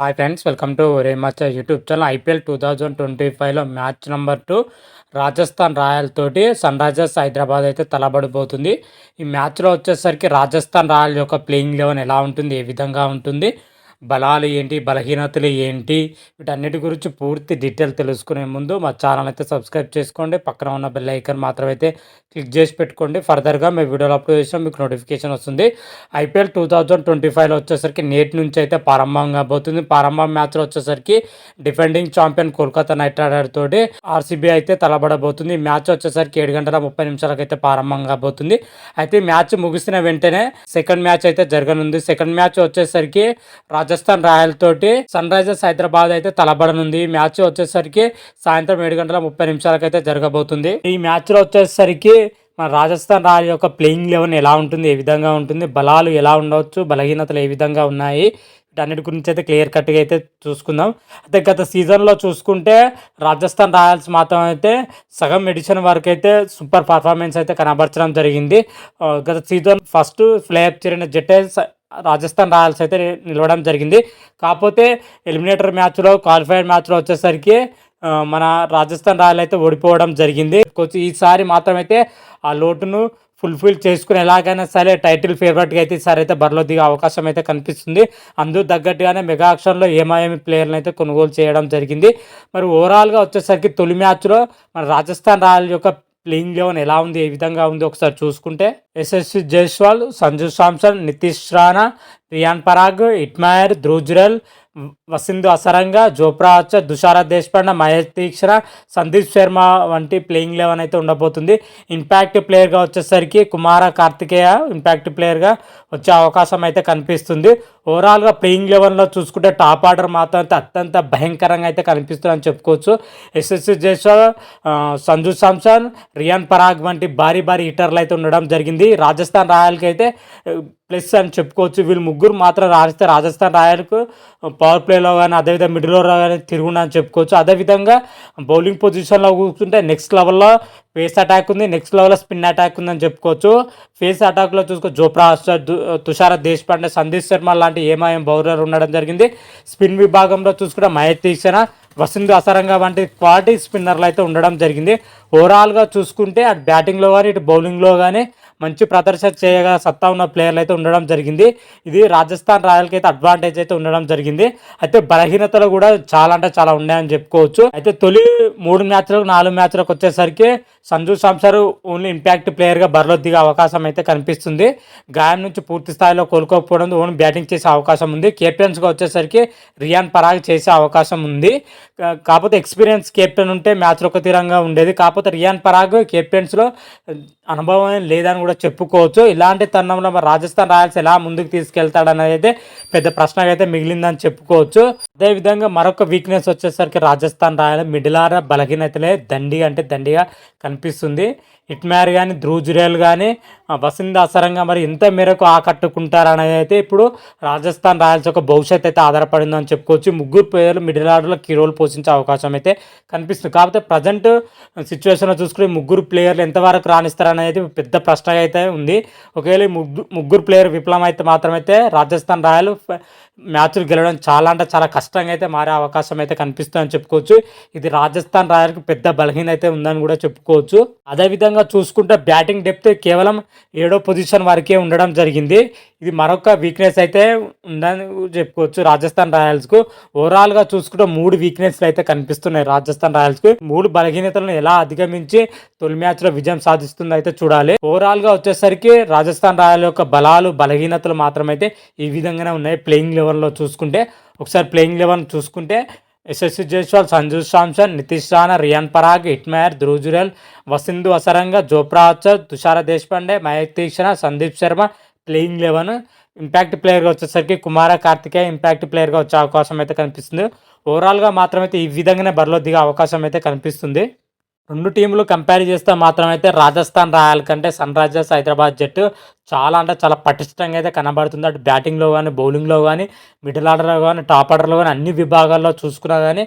Hi friends, welcome to రేమచ్చ YouTube channel. IPL 2025లో match number 2 Rajasthan Royal తోటి Sunrisers Hyderabad అయితే తలబడిపోతుంది. ఈ మ్యాచ్లో వచ్చేసరికి రాజస్థాన్ రాయల్ యొక్క ప్లేయింగ్ 11 ఎలా ఉంటుంది, ఏ విధంగా ఉంటుంది, బలాలు ఏంటి, బలహీనతలు ఏంటి, వీటన్నిటి గురించి పూర్తి డీటెయిల్ తెలుసుకునే ముందు మా ఛానల్ అయితే సబ్స్క్రైబ్ చేసుకోండి. పక్కన ఉన్న బెల్ ఐకాన్ మాత్రం అయితే క్లిక్ చేసి పెట్టుకోండి. ఫర్దర్గా మేము వీడియోలు అప్లోడ్ చేసినా మీకు నోటిఫికేషన్ వస్తుంది. ఐపీఎల్ 2025లో వచ్చేసరికి నేటి నుంచి అయితే ప్రారంభం కాబోతుంది. ప్రారంభం మ్యాచ్లో వచ్చేసరికి defending champion Kolkata Knight Rider తోటి ఆర్సీబీ అయితే తలబడబోతుంది. ఈ మ్యాచ్ వచ్చేసరికి 7:30 అయితే ప్రారంభం కాబోతుంది. అయితే మ్యాచ్ ముగిసిన వెంటనే సెకండ్ మ్యాచ్ అయితే జరగనుంది. సెకండ్ మ్యాచ్ వచ్చేసరికి రాజస్థాన్ రాయల్ తోటి సన్ రైజర్స్ హైదరాబాద్ అయితే తలబడనుంది. ఈ మ్యాచ్ వచ్చేసరికి సాయంత్రం 7:30 అయితే జరగబోతుంది. ఈ మ్యాచ్ లో వచ్చేసరికి మన రాజస్థాన్ రాయల్ యొక్క ప్లేయింగ్ 11 ఎలా ఉంటుంది, ఏ విధంగా ఉంటుంది, బలాలు ఎలా ఉండవచ్చు, బలహీనతలు ఏ విధంగా ఉన్నాయి, వీటన్నిటి గురించి అయితే క్లియర్ కట్గా అయితే చూసుకుందాం. అయితే గత సీజన్లో చూసుకుంటే రాజస్థాన్ రాయల్స్ మాత్రం అయితే సగం ఎడిషన్ వరకు అయితే సూపర్ పర్ఫార్మెన్స్ అయితే కనబరచడం జరిగింది. గత సీజన్ ఫస్ట్ ప్లేఆఫ్ చేరిన జట్టే రాజస్థాన్ రాయల్స్ అయితే నిలవడం జరిగింది. కాకపోతే ఎలిమినేటర్ మ్యాచ్లో, క్వాలిఫైర్ మ్యాచ్లో వచ్చేసరికి మన రాజస్థాన్ రాయల్ అయితే ఓడిపోవడం జరిగింది. కొంచెం ఈసారి మాత్రం అయితే ఆ లోటును ఫుల్ఫిల్ చేసుకుని ఎలాగైనా సరే టైటిల్ ఫేవరెట్గా అయితే ఈసారి అయితే బరిలో దిగే అవకాశం అయితే కనిపిస్తుంది. అందుకు తగ్గట్టుగానే మెగా ఆక్షన్లో ఏమాయేమి ప్లేయర్లను అయితే కొనుగోలు చేయడం జరిగింది. మరి ఓవరాల్గా వచ్చేసరికి తొలి మ్యాచ్లో మన రాజస్థాన్ రాయల్ యొక్క ప్లేయింగ్ 11 ఎలా ఉంది, ఏ విధంగా ఉంది ఒకసారి చూసుకుంటే యశస్వి జైస్వాల్, సంజు శాంసన్, నితీష్ రాణా, రియాన్ పరాగ్, ఇట్మాయర్, ధ్రువ్ జురెల్, వసింధు అసరంగా, జోప్రా ఆర్చర్, తుషార దేశపాండే, మహేష్ దీక్షణ, సందీప్ శర్మ వంటి ప్లేయింగ్ 11 అయితే ఉండబోతుంది. ఇంపాక్ట్ ప్లేయర్గా వచ్చేసరికి కుమార కార్తికేయ ఇంపాక్ట్ ప్లేయర్గా వచ్చే అవకాశం అయితే కనిపిస్తుంది. ఓవరాల్గా ప్లేయింగ్ 11లో చూసుకుంటే టాప్ ఆర్డర్ మాత్రం అయితే అత్యంత భయంకరంగా అయితే కనిపిస్తుందని చెప్పుకోవచ్చు. యశస్వి జైస్వాల్, సంజు శాంసన్, రియాన్ పరాగ్ వంటి భారీ హిట్టర్లు అయితే ఉండడం జరిగింది. రాజస్థాన్ రాయల్కి అయితే ప్లస్ అని చెప్పుకోవచ్చు. వీళ్ళు ముగ్గురు మాత్రం రాస్తే రాజస్థాన్ రాయల్కు పవర్ ప్లేలో కానీ, అదేవిధంగా మిడిల్ ఓవర్ కానీ తిరుగుండని చెప్పుకోవచ్చు. అదేవిధంగా బౌలింగ్ పొజిషన్లో కూర్చుంటే నెక్స్ట్ లెవెల్లో ఫేస్ అటాక్ ఉంది, నెక్స్ట్ లెవెల్లో స్పిన్ అటాక్ ఉందని చెప్పుకోవచ్చు. ఫేస్ అటాక్లో చూసుకో జోప్రా ఆర్చర్, తుషార దేశపాండే, సందీప్ శర్మ లాంటి ఏమాయం బౌలర్ ఉండడం జరిగింది. స్పిన్ విభాగంలో చూసుకుంటే మహేష్ దీక్షణ, వసింధు అసరంగా వంటి క్వాలిటీ స్పిన్నర్లు అయితే ఉండడం జరిగింది. ఓవరాల్గా చూసుకుంటే అటు బ్యాటింగ్లో కానీ ఇటు బౌలింగ్లో కానీ మంచి ప్రదర్శన చేయగా సత్తా ఉన్న ప్లేయర్లు అయితే ఉండడం జరిగింది. ఇది రాజస్థాన్ రాయల్కి అయితే అడ్వాంటేజ్ అయితే ఉండడం జరిగింది. అయితే బలహీనతలు కూడా చాలా అంటే చాలా ఉన్నాయని చెప్పుకోవచ్చు. అయితే తొలి 3 మ్యాచ్లకు 4 మ్యాచ్లకు వచ్చేసరికి సంజు శాంసన్ ఓన్లీ ఇంపాక్ట్ ప్లేయర్గా బరిలో దిగే అవకాశం అయితే కనిపిస్తుంది. గాయం నుంచి పూర్తి స్థాయిలో కోలుకోకపోవడం ఓన్లీ బ్యాటింగ్ చేసే అవకాశం ఉంది. కెప్టెన్స్గా వచ్చేసరికి రియాన్ పరాగ్ చేసే అవకాశం ఉంది. కాకపోతే ఎక్స్పీరియన్స్ కెప్టెన్ ఉంటే మ్యాచ్లో ఒక తీరంగా ఉండేది. కాకపోతే రియాన్ పరాగ్ కెప్టెన్స్లో అనుభవం లేదని కూడా చెప్పుకోవచ్చు. ఇలాంటి తరుణంలో రాజస్థాన్ రాయల్స్ ఎలా ముందుకు తీసుకెళ్తాడనేది అయితే పెద్ద ప్రశ్నగా అయితే మిగిలిందని చెప్పుకోవచ్చు. అదేవిధంగా మరొక వీక్నెస్ వచ్చేసరికి రాజస్థాన్ రాయల్ మిడిల్ ఆర్డర్ బలహీనతలే దండిగా కనిపిస్తుంది. హిట్మ్యార్ కానీ, ధ్రువ్ జురేల్ కానీ, వసింధు అసరంగా మరి ఎంత మేరకు ఆకట్టుకుంటారనేది అయితే ఇప్పుడు రాజస్థాన్ రాయల్స్ యొక్క భవిష్యత్తు అయితే ఆధారపడిందని చెప్పుకోవచ్చు. ముగ్గురు ప్లేయర్లు మిడిల్ ఆర్డర్లో కీ రోల్ పోషించే అవకాశం అయితే కనిపిస్తుంది. కాకపోతే ప్రజెంట్ సిచ్యువేషన్లో చూసుకుని ముగ్గురు ప్లేయర్లు ఎంతవరకు రాణిస్తారనేది పెద్ద ప్రశ్న అయితే ఉంది. ఒకవేళ ముగ్గురు ప్లేయర్ విఫలం అయితే మాత్రమైతే రాజస్థాన్ రాయల్ మ్యాచ్లు గెలవడం చాలా అంటే చాలా కష్టంగా అయితే మారే అవకాశం అయితే కనిపిస్తుందని చెప్పుకోవచ్చు. ఇది రాజస్థాన్ రాయల్కి పెద్ద బలహీనత అయితే ఉందని కూడా చెప్పుకోవచ్చు. అదేవిధంగా చూసుకుంటే బ్యాటింగ్ డెప్త్ కేవలం 7వ పొజిషన్ వరకే ఉండడం జరిగింది. ఇది మరొక వీక్నెస్ అయితే ఉందని చెప్పుకోవచ్చు రాజస్థాన్ రాయల్స్కు. ఓవరాల్గా చూసుకుంటే 3 వీక్నెస్లు అయితే కనిపిస్తున్నాయి రాజస్థాన్ రాయల్స్కి. 3 బలహీనతలను ఎలా అధిగమించి తొలి మ్యాచ్లో విజయం సాధిస్తుందో అయితే చూడాలి. ఓవరాల్గా వచ్చేసరికి రాజస్థాన్ రాయల్ యొక్క బలాలు బలహీనతలు మాత్రమైతే ఈ విధంగానే ఉన్నాయి. ప్లేయింగ్ 11లో చూసుకుంటే ఒకసారి ప్లేయింగ్ 11 చూసుకుంటే Yashasvi Jaiswal, Sanju Samson, Nitish Rana, Riyan Parag, Hetmyer, Dhruv Jurel, Wanindu Hasaranga, Jofra Archer, Tushar Deshpande, Maheesh Theekshana, Sandeep Sharma playing 11. Impact ప్లేయర్గా వచ్చేసరికి కుమార కార్తికేయ ఇంపాక్ట్ ప్లేయర్గా వచ్చే అవకాశం అయితే కనిపిస్తుంది. ఓవరాల్గా మాత్రమైతే ఈ విధంగానే బరిలో దిగే అవకాశం అయితే కనిపిస్తుంది. 2 టీంలు కంపేర్ చేస్తే మాత్రమైతే రాజస్థాన్ రాయల్ కంటే సన్ రైజర్స్ హైదరాబాద్ జట్టు చాలా అంటే చాలా పటిష్టంగా అయితే కనబడుతుంది. అటు బ్యాటింగ్లో కానీ, బౌలింగ్లో కానీ, మిడిల్ ఆర్డర్లో కానీ, టాప్ ఆర్డర్లో కానీ అన్ని విభాగాల్లో చూసుకున్నా కానీ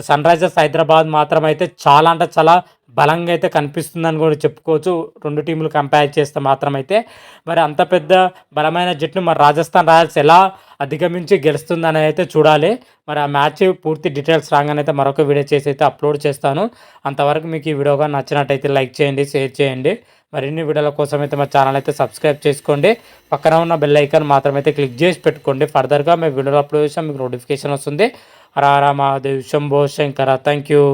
సన్ రైజర్స్ హైదరాబాద్ మాత్రం అయితే చాలా అంటే చాలా బలంగా అయితే కనిపిస్తుందని కూడా చెప్పుకోవచ్చు. 2 టీములు కంపేర్ చేస్తే మాత్రం అయితే. మరి అంత పెద్ద బలమైన జట్టును మరి రాజస్థాన్ రాయల్స్ ఎలా అధిగమించి గెలుస్తుందని అయితే చూడాలి. మరి ఆ మ్యాచ్ పూర్తి డీటెయిల్స్ రాగానే అయితే మరొక వీడియో చేసి అయితే అప్లోడ్ చేస్తాను. అంతవరకు మీకు ఈ వీడియోగా నచ్చినట్టయితే లైక్ చేయండి, షేర్ చేయండి. మరిన్ని వీడియోల కోసం అయితే మా ఛానల్ అయితే సబ్స్క్రైబ్ చేసుకోండి. పక్కన ఉన్న బెల్ ఐకాన్ మాత్రమైతే క్లిక్ చేసి పెట్టుకోండి. ఫర్దర్గా మేము వీడియోలో అప్లోడ్ చేసాం మీకు నోటిఫికేషన్ వస్తుంది. హర హర మహాదేవ్, శంభో శంకర. Thank you.